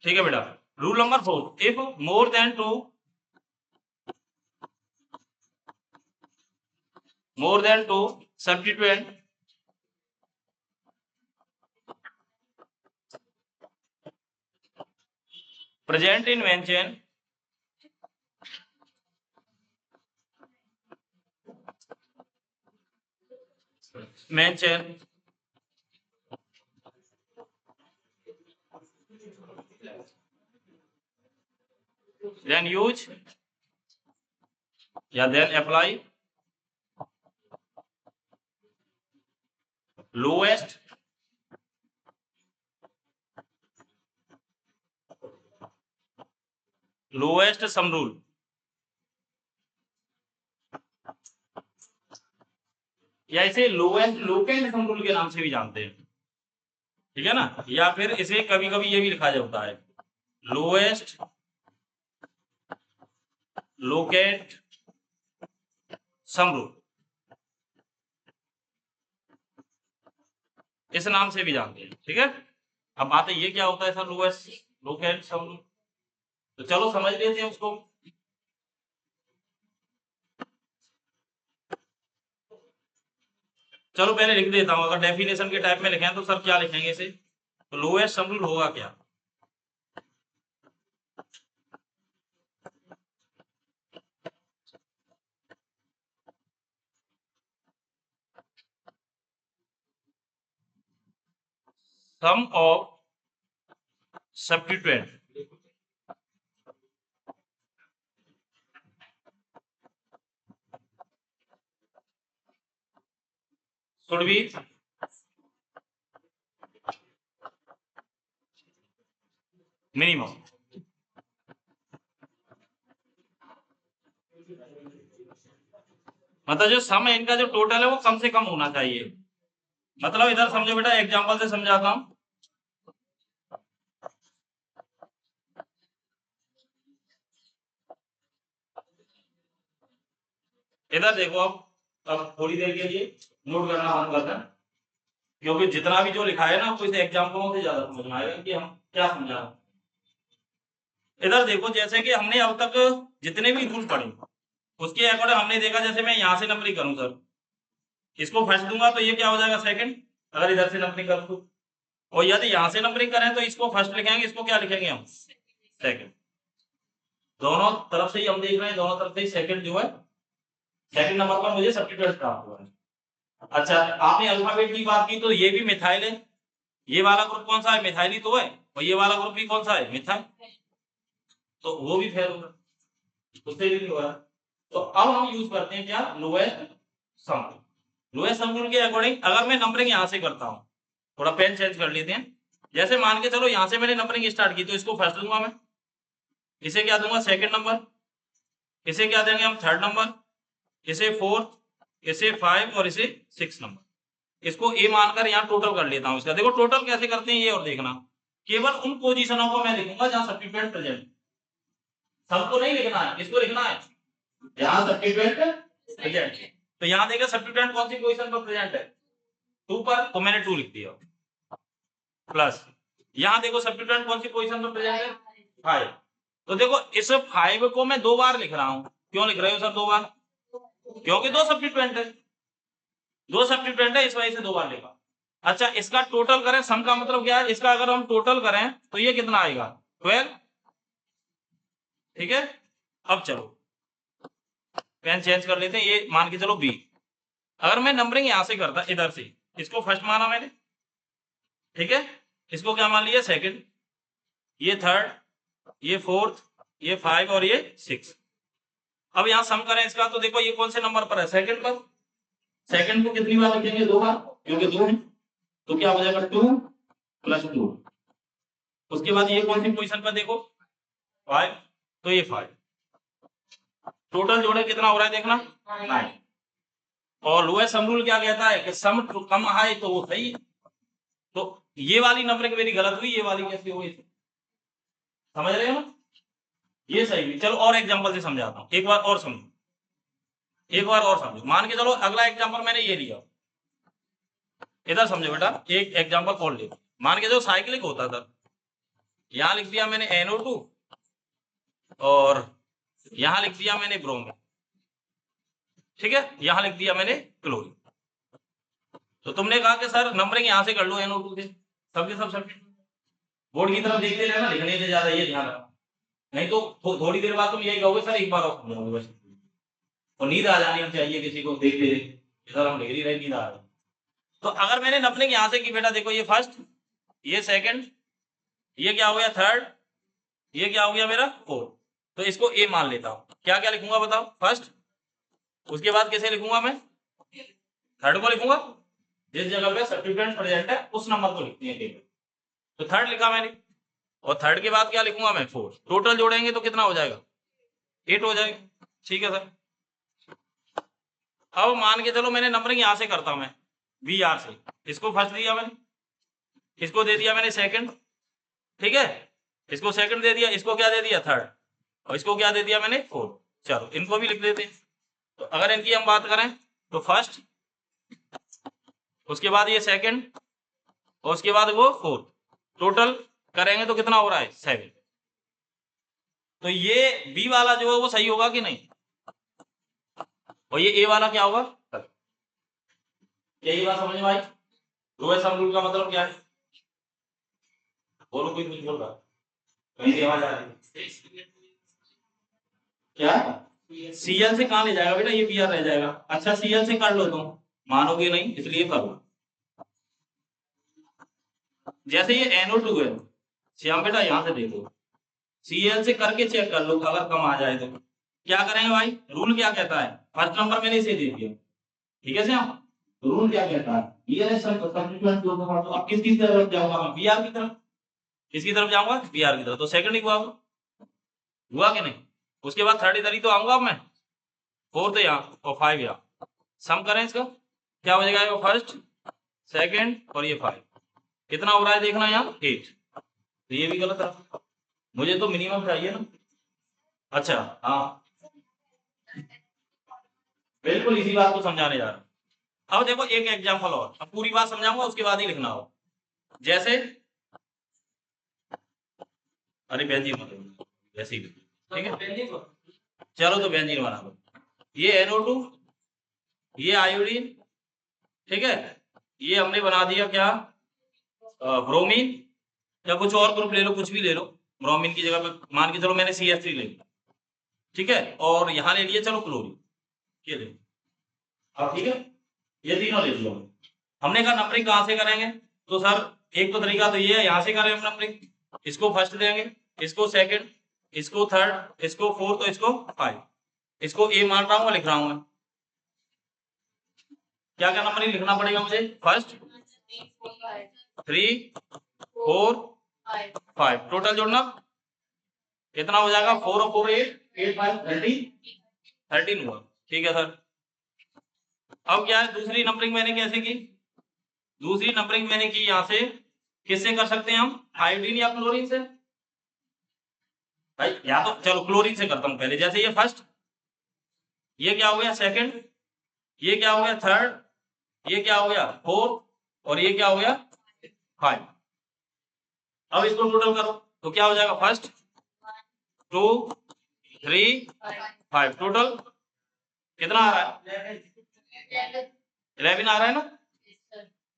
ठीक है बेटा। Rule number 4, if more than two substituent present in main chain then use then apply lowest sum rule। या इसे locant sum rule के नाम से भी जानते हैं, ठीक है ना, या फिर इसे कभी कभी ये भी लिखा जाता है लोएस्ट लोकेट सम रूल, इस नाम से भी जानते हैं, ठीक है। अब बात है ये क्या होता है sir lowest locate sum rule, तो चलो समझ लेते हैं उसको। चलो पहले लिख देता हूं, अगर डेफिनेशन के टाइप में लिखें तो सर क्या लिखेंगे इसे, तो लोएस्ट सम रूल होगा क्या, सम of substituent should be minimum। मतलब जो सम है इनका जो टोटल है वो कम से कम होना चाहिए। मतलब इधर समझो बेटा, एग्जांपल से समझाता हूं। इधर देखो, अब थोड़ी देर के लिए नोट करना बंद कर दें, क्योंकि जितना भी जो लिखा है ना आपको इसे एग्जाम्पलों से ज्यादा समझना आएगा कि हम क्या समझा। इधर देखो, जैसे कि हमने अब तक जितने भी रूल पढ़े उसके अकॉर्डिंग हमने देखा, जैसे मैं यहाँ से नंबरिंग करूं सर, इसको फर्स्ट दूंगा तो ये क्या हो जाएगा सेकंड, अगर इधर से नंबरिंग करूं तो, और यदि यहाँ से नंबरिंग करें तो इसको फर्स्ट लिखेंगे, इसको क्या लिखेंगे हम सेकंड। दोनों तरफ से ही हम देख रहे हैं, दोनों तरफ से ही सेकंड जो है, सेकंड नंबर पर मुझे सब्स्टिट्यूट प्राप्त हुआ है। अच्छा, आपने अल्फाबेट की बात की तो ये भी मिथाइल है, ये वाला ग्रुप कौन सा है, मिथाइल ही तो है, और ये वाला ग्रुप भी कौन सा है, मिथाइल, तो वो भी फेल होगा, उससे भी हो रहा। तो अब हम यूज करते हैं क्या, lowest sum rule. Lowest sum rule के अकॉर्डिंग अगर मैं नंबरिंग यहां से करता हूं, थोड़ा पेन चेंज कर लेते हैं, जैसे मान के चलो यहां से मैंने नंबरिंग स्टार्ट की तो इसको फर्स्ट दूंगा मैं, इसे क्या दूंगा सेकंड नंबर, इसे क्या देंगे हम थर्ड नंबर, इसे फोर्थ, इसे 5 और इसे 6 नंबर। इसको ए मानकर यहाँ टोटल कर लेता हूँ इसका। देखो टोटल कैसे करते हैं ये और देखना, केवल उन पोजीशनों को मैं लिखूंगा जहां सब्स्टिट्यूएंट प्रेजेंट, सबको नहीं लिखना है, इसको लिखना है जहां सब्स्टिट्यूएंट प्रेजेंट। तो यहाँ देखा सब्स्टिट्यूएंट कौन सी पोजीशन पर प्रेजेंट है, 2 पर, तो मैंने 2 लिख दिया, प्लस यहाँ देखो सब्स्टिट्यूएंट कौन सी पोजीशन पर प्रेजेंट है, 5। तो देखो इस 5 को मैं 2 बार लिख रहा हूं, क्यों लिख रहे हो सर 2 बार, क्योंकि 2 सब्स्टिट्यूएंट है, 2 सब्स्टिट्यूएंट है, इस वजह से 2 बार लिखा। अच्छा, इसका टोटल करें, सम का मतलब क्या है, इसका अगर हम टोटल करें तो ये कितना आएगा 12, ठीक है। अब चलो पेन चेंज कर लेते हैं, ये मान के चलो बी। अगर मैं नंबरिंग यहां से करता इधर से, इसको फर्स्ट माना मैंने, ठीक है, इसको क्या मान लिया सेकंड, ये थर्ड, ये फोर्थ, ये 5 और ये 6। अब यहां सम करें इसका तो देखो ये कौन से नंबर पर है, सेकंड पर। सेकंड को कितनी बार लिखेंगे, 2 बार, क्योंकि 2 है, तो क्या हो जाएगा 2 + 2। उसके बाद ये कौन सी पोजीशन पर देखो 5, तो ये 5, टोटल जोड़े कितना हो रहा है देखना 9। और लोएस्ट सम रूल क्या कहता है कि सम कम आए तो वो सही है। तो ये वाली नंबरिंग मेरी गलत हुई, ये वाली कैसी हुई, समझ रहे हो ना, ये सही हुई। चलो और एग्जांपल से समझाता हूं, एक बार और समझो, एक बार और समझो। मान के चलो अगला एग्जांपल मैंने ये लिया, इधर समझो बेटा, एक एग्जांपल और ले, मान के चलो साइक्लिक होता था, यहां लिख दिया मैंने NO2 और यहां लिख दिया मैंने ब्रोमीन, ठीक है, यहां लिख दिया मैंने क्लोरीन। तो तुमने कहा कि सर नंबरिंग यहां से कर लो NO2 से, सबके सब सब्जेक्ट बोर्ड की तरफ देखते रहना, लिखने से ज्यादा ये ध्यान रखना, नहीं तो थोड़ी देर बाद तुम यही कहोगे सर एक बार और समझाओगे बस, और नींद आ जानी चाहिए किसी को देखते देखते, सर हम डिग्री रही नींद आ रही। तो अगर मैंने नंबरिंग यहां से की बेटा, देखो ये फर्स्ट, ये सेकंड, ये क्या हो गया थर्ड, ये क्या हो गया मेरा फोर्थ, तो इसको ए मान लेता हूं। क्या क्या लिखूंगा बताओ, फर्स्ट, उसके बाद कैसे लिखूंगा मैं, थर्ड को लिखूंगा, जिस जगह पे सब्स्टिट्यूएंट प्रेजेंट है उस नंबर को लिखते हैं टेबल, तो थर्ड लिखा मैंने, और थर्ड के बाद क्या लिखूंगा मैं, फोर्थ, टोटल जोड़ेंगे तो कितना हो जाएगा, 8 हो जाएगा, ठीक है सर। अब मान के चलो मैंने नंबरिंग यहां से करता हूं मैं VR से, इसको फर्स्ट दिया मैंने, इसको दे दिया मैंने सेकंड, ठीक है, इसको सेकंड दे दिया, इसको क्या दे दिया थर्ड, और इसको क्या दे दिया मैंने फोर्थ। चलो इनको भी लिख देते हैं। तो अगर इनकी हम बात करें तो फर्स्ट, उसके बाद ये सेकंड, और उसके बाद वो फोर्थ, टोटल करेंगे तो कितना हो रहा है 7। तो ये बी वाला जो है वो सही होगा कि नहीं, और ये ए वाला क्या होगा, यही बात समझ में आई। लोअर सम रूल का मतलब क्या है, बोलो कोई कुछ बोल रहा, कहीं आवाज आ रही है क्या, CL से कहां ले जाएगा बेटा, ये PR रह जाएगा। अच्छा CL से कर लो तुम, मानोगे नहीं इसलिए करो। जैसे ये NO2 है, श्याम बेटा यहां से देखो, CL से करके चेक कर लो, अगर कम आ जाए तो क्या करेंगे भाई, रूल क्या कहता है, फर्स्ट नंबर मैंने इसे दे दिया, ठीक है श्याम, रूल क्या कहता है, ये है सब्स्टिट्यूएंट जो, तो अब किसकी तरफ जाऊंगा मैं, BR की तरफ, किसकी तरफ जाऊंगा, BR की तरफ, तो सेकंड ही हुआ कि नहीं, उसके बाद थर्ड इधर ही तो आऊंगा अब मैं, फोर्थ यहाँ और 5 यहाँ, सम करें इसका क्या हो जाएगा, फर्स्ट सेकंड और ये 5, कितना हो रहा है देखना यहाँ 8, तो ये भी गलत है, मुझे तो मिनिमम चाहिए ना। अच्छा हाँ, बिल्कुल इसी बात को समझाने जा रहा हूं। अब देखो एक एग्जांपल और, अब पूरी बात समझाऊंगा उसके बाद ही लिखना हो, जैसे, अरे बेंजीन मत वैसे ही, ठीक है, चलो तो बेंजीन बना लो, ये NO2, ये आयोडीन, ठीक है, ये हमने बना दिया क्या, ब्रोमीन, या कुछ और ग्रुप ले लो, कुछ भी ले लो, ब्रोमीन की जगह पे मान के चलो मैंने CH3 ले लिया, ठीक है, और यहां ले लिया चलो क्लोरीन, ये ले, अब ठीक है, ये तीनों ले लिया। हमने कहा नंबरिंग कहां से करेंगे, तो सर एक तो तरीका तो ये है, यहां से करें हम नंबरिंग, इसको फर्स्ट देंगे, इसको सेकंड, इसको थर्ड, इसको फोर्थ, तो इसको 5, इसको ए मान रहा हूं, लिख रहा हूं मैं, क्या क्या नंबरिंग लिखना पड़ेगा मुझे, फर्स्ट 3 4 5, टोटल जोड़ना कितना हो जाएगा, 4 और 4 8, 8 5 13 हुआ, ठीक है सर। अब क्या है, दूसरी नंबरिंग मैंने कैसे की, दूसरी नंबरिंग मैंने की यहां से, किससे कर सकते हैं हम, आयोडीन या क्लोरीन से, भाई या तो चलो क्लोरीन से करता हूं पहले, जैसे ये फर्स्ट, ये क्या हो गया सेकंड, ये क्या हो गया थर्ड, ये क्या हो गया फोर्थ, और ये क्या हो गया 5। अब इसको टोटल करो तो क्या हो जाएगा, फर्स्ट 2 3 5, टोटल कितना आ रहा है, 11 आ रहा है ना,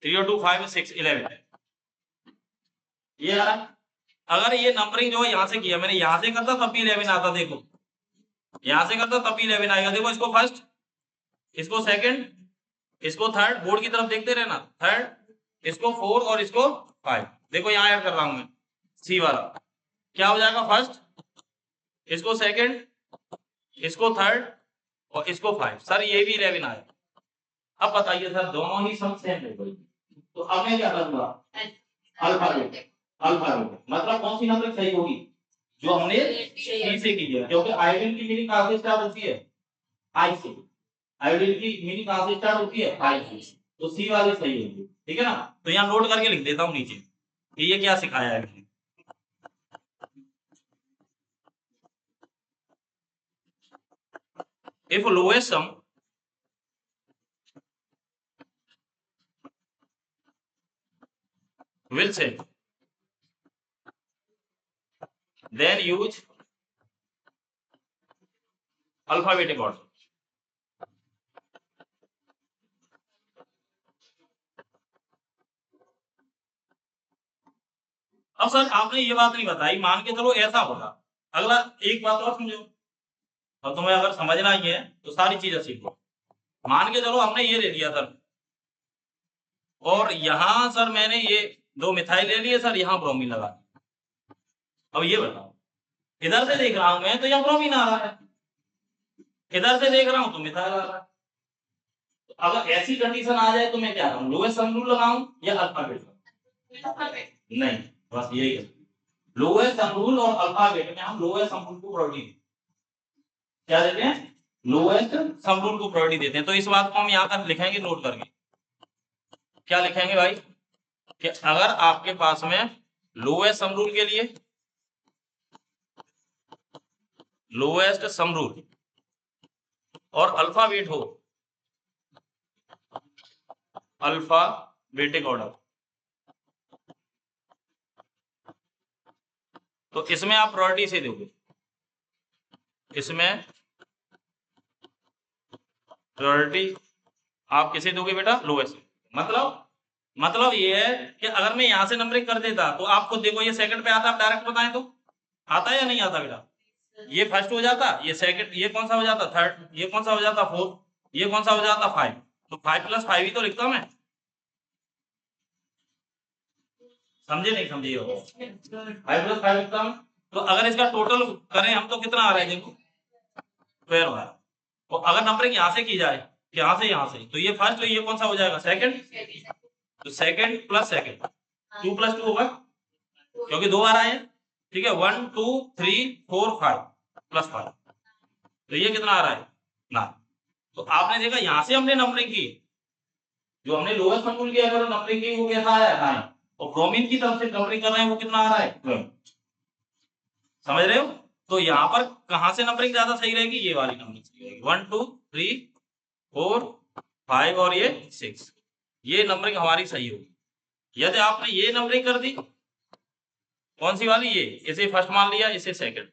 3 और 2 5 6 11, ये आ रहा है। अगर ये नंबरिंग जो है यहां से किया मैंने, यहां से करता तब भी 11 आता, देखो यहां से करता तब भी 11 आएगा, देखो इसको फर्स्ट, इसको सेकंड, इसको थर्ड, बोर्ड की तरफ देखते रहना, थर्ड, इसको 4 और इसको 5, देखो यहाँ ऐड कर रहा हूं मैं सी वाला, क्या हो जाएगा, फर्स्ट, इसको सेकंड, इसको थर्ड, और इसको 5, सर ये भी 11 आया। अब बताइए सर दोनों ही सम सेम है कोई, तो अब मैं क्या करूंगा, अल्फाबेट, अल्फाबेट मतलब कौन सी नंबर सही होगी, जो हमने सी से की है, क्योंकि आयोडीन की मीनिंग कहां से स्टार्ट होती है, आई से, आयोडीन की मीनिंग कहां से स्टार्ट होती है, आई से, तो सी वाली सही होगी, ठीक है ना। तो यहाँ नोट करके लिख देता हूँ नीचे कि ये क्या सिखाया है मैंने, if lowest sum will say then use alphabetic order. अब सर आपने ये बात नहीं बताई, मान के चलो ऐसा होगा, अगला एक बात और समझो, और तुम्हें अगर समझना ही है तो सारी चीजें सीखो। मान के चलो हमने ये ले लिया सर, और यहां सर मैंने ये 2 मिथाइल ले लिए सर, यहाँ ब्रोमीन लगा। अब ये बताओ, इधर से देख रहा हूं मैं तो यहाँ ब्रोमीन आ रहा है, इधर से देख रहा हूं तो मिथाइल आ रहा है। तो अगर ऐसी कंडीशन आ जाए तो मैं क्या करूं, लोएस्ट सम रूल लगाऊं या अल्फाबेट? नहीं, बस यही है, लोएस्ट सम रूल और अल्फाबेट में हम लोएस्ट सम रूल को प्रायोरिटी क्या देते हैं, लोएस्ट सम रूल को प्रायोरिटी देते हैं। तो इस बात को हम यहाँ पर लिखेंगे नोट करके, क्या लिखेंगे भाई, कि अगर आपके पास में लोएस्ट सम रूल के लिए लोएस्ट सम रूल और अल्फाबेट हो, अल्फाबेटिक ऑर्डर, तो इसमें आप प्रायोरिटी से दोगे, इसमें प्रायोरिटी आप किसे दोगे बेटा, लोएस्ट। मतलब ये है कि अगर मैं यहां से नंबरिंग कर देता तो आप खुद देखो, ये सेकंड पे आता, आप डायरेक्ट बताएं तो आता है या नहीं आता बेटा, ये फर्स्ट हो जाता, ये सेकंड, ये कौन सा हो जाता थर्ड, ये कौन सा हो जाता फोर्थ, ये कौन सा हो जाता 5, तो 5 + 5 ही तो लिखता मैं, समझे नहीं समझे, 5 + 5 लिखता मैं। तो अगर इसका टोटल करें हम तो कितना आ रहा है देखो, 12 आ रहा है। तो अगर नंबरिंग यहाँ से की जाए, यहाँ से तो ये फर्स्ट, तो ये कौन सा हो जाएगा, सेकंड, तो सेकंड प्लस सेकंड 2 + 2 होगा, क्योंकि 2 बार आए हैं, ठीक है, 1 2 3 4 5 + 5, तो ये कितना आ रहा है ना। तो आपने देखा यहां से हमने नंबरिंग की, जो हमने लोएस्ट नंबर की अगर नंबरिंग की वो कैसा आया 9, और ब्रोमीन की तरफ से नंबरिंग कर रहे हैं वो कितना आ रहा है 12, समझ रहे हो। तो यहाँ पर कहां से नंबरिंग ज्यादा सही रहेगी, ये वाली नंबरिंग सही रहेगी, 1 2 3 4 5 और ये 6, ये नंबरिंग हमारी सही होगी। यदि आपने ये नंबरिंग कर दी, कौन सी वाली, ये, इसे फर्स्ट मान लिया, इसे सेकंड,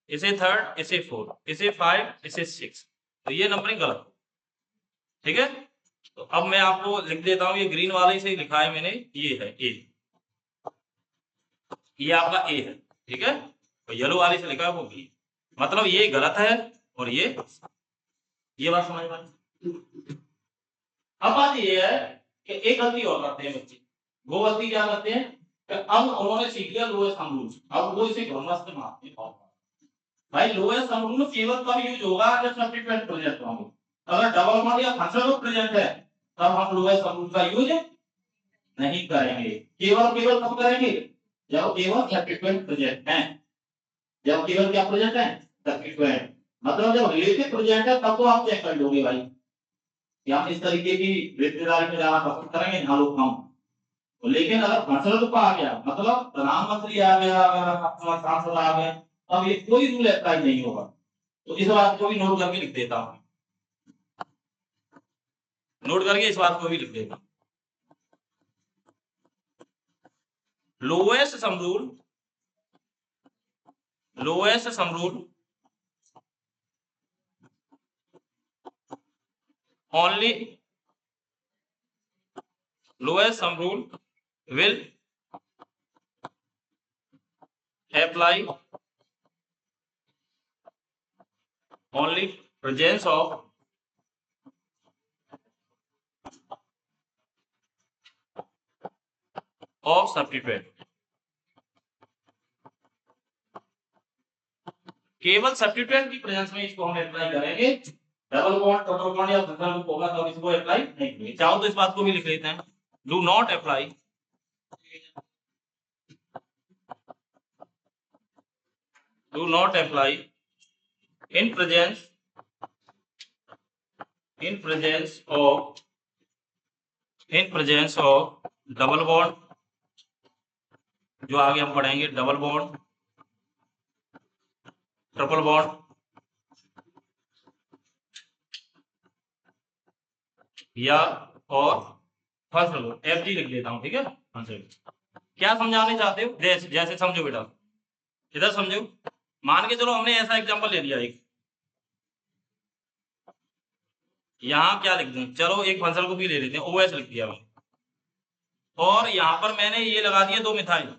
इसे थर्ड, इसे फोर्थ, इसे 5, इसे 6, तो ये नंबरिंग गलत, ठीक है। तो अब मैं आपको लिख देता हूं, ये ग्रीन वाले से लिखा है मैंने, ये है ए, ये आपका ए है, ठीक है, तो येलो वाले से लिखा है वो बी, मतलब ये गलत है और ये बात समझ में आई। अब बात ये है कि एक गलती और करते हैं बच्चे, वो गलती क्या करते हैं कि अब उन्होंने सीख लिया लोएस्ट सम रूल, अब वो इसे घमंड से मारते हैं। भाई लोएस्ट सम रूल केवल तब यूज होगा जब सब्स्टिट्यूएंट प्रेजेंट होंगे, अगर डबल मॉड या फंक्शन प्रेजेंट है तब हम लोएस्ट सम रूल का यूज नहीं करेंगे, केवल कब करेंगे, जब केवल सब्स्टिट्यूएंट प्रेजेंट है, जब केवल क्या प्रेजेंट है, सब्स्टिट्यूएंट, मतलब जब रिलेटिव प्रेजेंट है तब तो आप चेक कर लोगे भाई, या इस तरीके की रिश्तेदारी में जाना पसंद करेंगे जहां लोग कम, लेकिन अगर फंक्शनल रूप आ गया, मतलब प्रधानमंत्री आ गया, अगर सांसद आ गया, अब ये कोई रूल अप्लाई नहीं होगा। तो इस बात को भी नोट करके लिख देता हूं, नोट करके इस बात को भी लिख देता हूं, lowest sum rule, lowest sum rule only, lowest sum rule will apply only presence of substituent, केवल सब्स्टिट्यूएंट की प्रेजेंस में इसको हम अप्लाई करेंगे, डबल बॉन्ड ट्रिपल बॉन्ड या सिंगल बॉन्ड होगा तब इसको अप्लाई नहीं करेंगे। चाहो तो इस बात को भी लिख लेते हैं, do not apply, do not apply in presence of double bond, जो आगे हम पढ़ेंगे, डबल बॉन्ड, ट्रिपल बॉन्ड या और फर्स्ट बॉन्ड, एफ जी लिख देता हूं, ठीक है। क्या समझाने चाहते हो, जैसे समझो बेटा, इधर समझो, मान के चलो हमने ऐसा एग्जांपल ले लिया एक, यहाँ क्या लिख दूं, चलो एक फंक्शन को भी ले लेते हैं, ओएस लिख दिया मैंने, और यहाँ पर मैंने ये लगा दिया 2 मिथाइल,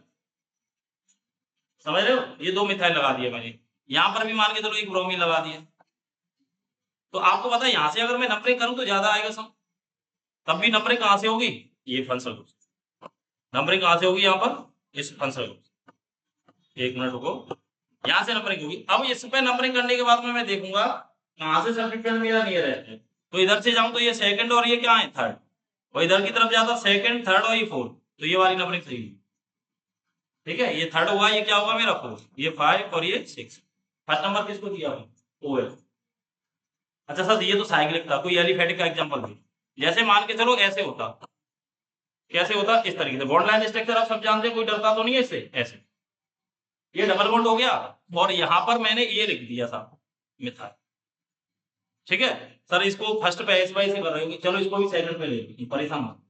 समझ रहे हो, ये 2 मिथाइल लगा दिया मैंने, यहाँ पर भी मान के चलो एक ब्रोमीन लगा दिया। तो आपको पता है यहाँ से अगर मैं नंबरिंग करूं तो ज्यादा आएगा सम, तब भी नंबरिंग कहाँ से होगी, ये फंक्शन ग्रुप, नंबरिंग कहाँ से होगी यहाँ पर, इस फंक्शन ग्रुप, एक मिनट रुको, यहाँ से नंबरिंग होगी। अब इस पे नंबरिंग करने के बाद में मैं देखूंगा कहाँ से सब्स्टिट्यूएंट मेरा नियर है, तो इधर से जाऊं तो ये सेकंड और ये क्या है थर्ड, और इधर की तरफ जाता सेकंड थर्ड और ये फोर्थ, तो ये वाली नंबरिंग सही है, ठीक है, ये थर्ड हुआ, ये क्या हुआ मेरा फोर्थ, ये 5 और ये 6, फर्स्ट नंबर किसको दिया ओएस। अच्छा सर ये तो साइक्लिक था, कोई एलिफेटिक का एग्जांपल दे, जैसे मान के चलो ऐसे होता, कैसे होता, इस तरीके से बॉन्ड लाइन स्ट्रक्चर आप सब जानते हैं, कोई डरता तो नहीं है इससे, ऐसे ये डबल बॉन्ड हो गया, और यहाँ पर मैंने ये लिख दिया था मिथाइल, ठीक है सर, इसको फर्स्ट पे ऐसे वैसे कर रहे हो, चलो इसको भी सेकंड पे ले लो, परेशान मत,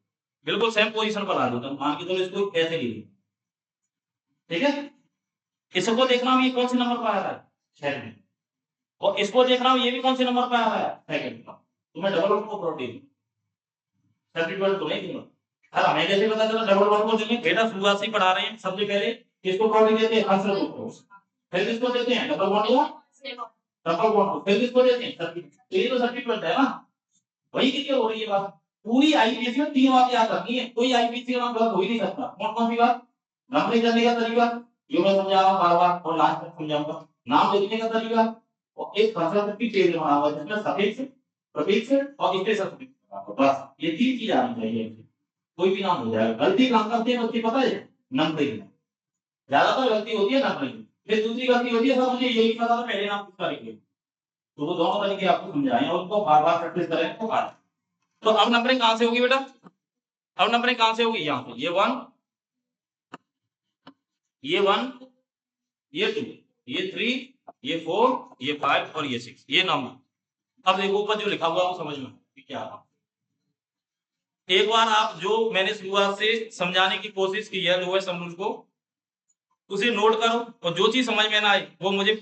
बिल्कुल सेम पोजीशन पर ला दो, मान के चलो इसको ऐसे ले लो, ठीक है, इसको देखना हूं ये कौन से नंबर पर आ रहा है, सेकंड, और इसको देखना हूं ये भी कौन से नंबर पर आ रहा है, सेकंड का, तो मैं डबल बॉन्ड को प्रोटीन सब्स्टिट्यूएंट तो नहीं दूंगा। सर हमें कैसे पता चला डबल बॉन्ड को देंगे, बेटा शुरुआत से ही पढ़ा रहे हैं, सबसे पहले किसको प्रोटीन देते हैं, आंसर को, फिर किसको देते हैं डबल बॉन्ड या डबल बॉन्ड, फिर किसको देते हैं सब्स्टिट्यूएंट, तो ये तो सब्स्टिट्यूएंट है ना, वही की हो रही है बात, पूरी आईपीसी में 3 बातें याद रखनी है, कोई आईपीसी का नाम गलत हो ही नहीं सकता, कौन कौन सी बात, नंबरिंग करने का तरीका जो मैं समझा रहा हूं बार बार और लास्ट तक समझाऊंगा, नाम लिखने का तरीका, और एक फंक्शन की टेबल बना हुआ है जिसमें सफिक्स प्रीफिक्स और स्पेशल सफिक्स, बस ये 3 चीज आनी चाहिए, कोई भी नाम हो जाएगा। गलती कहां करते हैं बच्चे पता है, नंबरिंग में ज्यादातर गलती होती है नंबरिंग में, फिर दूसरी गलती होती है सर मुझे यही पता था पहले नाम किसका लिखे, तो वो दोनों तरीके आपको समझाएं और उनको बार बार प्रैक्टिस करें तो आ। तो अब नंबरिंग कहां से होगी बेटा, अब नंबरिंग कहां से होगी, यहाँ पे ये 1 ये 1 ये 2 ये 3 ये 4 ये 5 और ये 6, ये नंबर। अब देखो ऊपर जो लिखा हुआ वो समझ में क्या, एक बार आप जो मैंने शुरुआत से समझाने की कोशिश की है लोअर सम रूल को, उसे नोट करो, और जो चीज समझ में ना आए वो मुझे